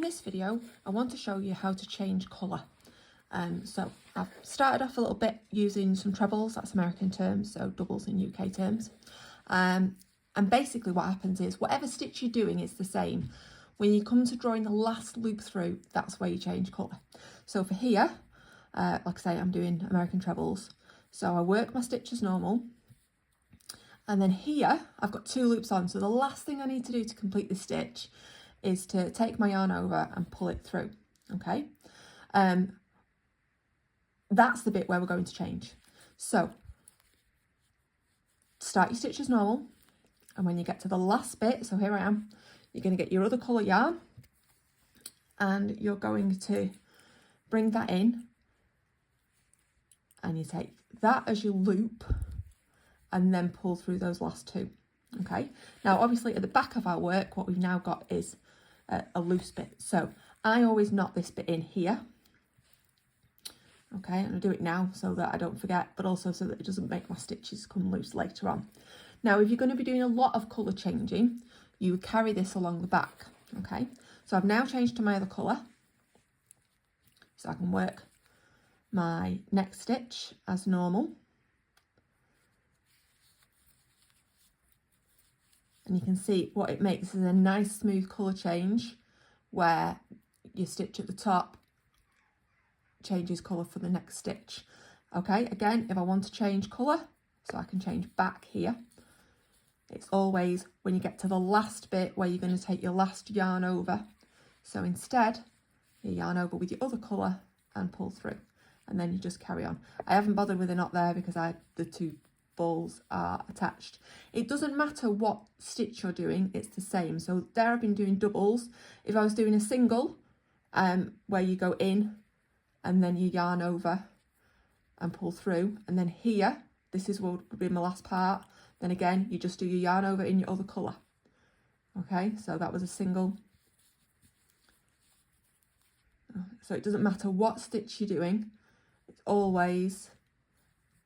this video, I want to show you how to change colour. So I've started off a little bit using some trebles, that's American terms, so doubles in UK terms. And basically what happens is whatever stitch you're doing is the same. When you come to drawing the last loop through, that's where you change colour. So for here, like I say, I'm doing American trebles. So I work my stitch as normal. And then here, I've got 2 loops on. So the last thing I need to do to complete this stitch is to take my yarn over and pull it through, okay? That's the bit where we're going to change. So start your stitch as normal, and when you get to the last bit, so here I am, you're going to get your other colour yarn and you're going to bring that in, and you take that as your loop and then pull through those last 2. Okay, now obviously at the back of our work what we've now got is a loose bit, so I always knot this bit in here. Okay, I'm going to do it now so that I don't forget, but also so that it doesn't make my stitches come loose later on. Now if you're going to be doing a lot of colour changing, you would carry this along the back. Okay, so I've now changed to my other colour, so I can work my next stitch as normal. And you can see what it makes is a nice smooth colour change where your stitch at the top changes colour for the next stitch. Okay, again, if I want to change colour, so I can change back here, it's always when you get to the last bit where you're going to take your last yarn over. So instead, you yarn over with your other colour and pull through, and then you just carry on. I haven't bothered with a knot there because the 2 balls are attached. It doesn't matter what stitch you're doing, it's the same. So there I've been doing doubles. If I was doing a single, where you go in and then you yarn over and pull through, and then here, this is what would be my last part, then again you just do your yarn over in your other colour. Okay, so that was a single. So it doesn't matter what stitch you're doing, it's always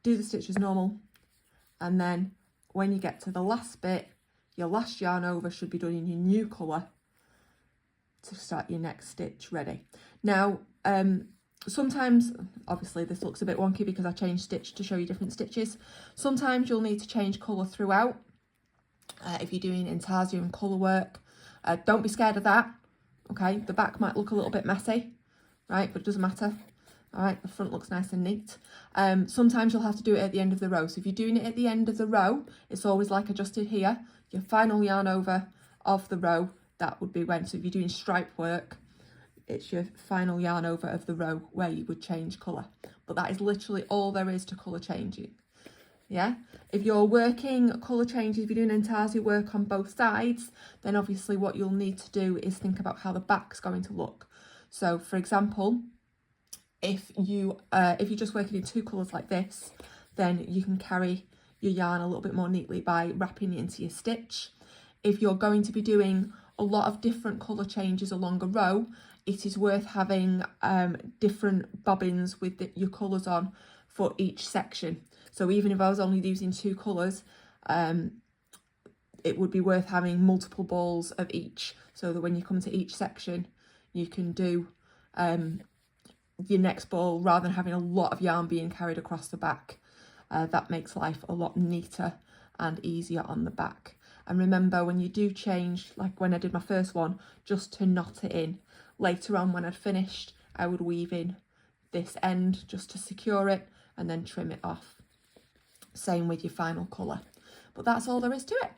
do the stitch as normal, and then when you get to the last bit, your last yarn over should be done in your new colour to start your next stitch ready. Now sometimes, obviously this looks a bit wonky because I changed stitch to show you different stitches. Sometimes you'll need to change colour throughout if you're doing intarsia and colour work. Don't be scared of that. Okay, the back might look a little bit messy, right, but it doesn't matter. All right, the front looks nice and neat. Sometimes you'll have to do it at the end of the row. So if you're doing it at the end of the row, it's always like I just did here. Your final yarn over of the row, that would be when. So if you're doing stripe work, it's your final yarn over of the row where you would change colour. But that is literally all there is to colour changing. Yeah, if you're working colour changes, if you're doing intarsia work on both sides, then obviously what you'll need to do is think about how the back's going to look. So for example, if you're just working in 2 colours like this, then you can carry your yarn a little bit more neatly by wrapping it into your stitch. If you're going to be doing a lot of different colour changes along a row, it is worth having different bobbins with your colours on for each section. So even if I was only using 2 colours, it would be worth having multiple balls of each, so that when you come to each section, you can do your next ball rather than having a lot of yarn being carried across the back. That makes life a lot neater and easier on the back. And remember, when you do change, like when I did my first one, just to knot it in. Later on when I'd finished, I would weave in this end just to secure it and then trim it off. Same with your final colour. But that's all there is to it.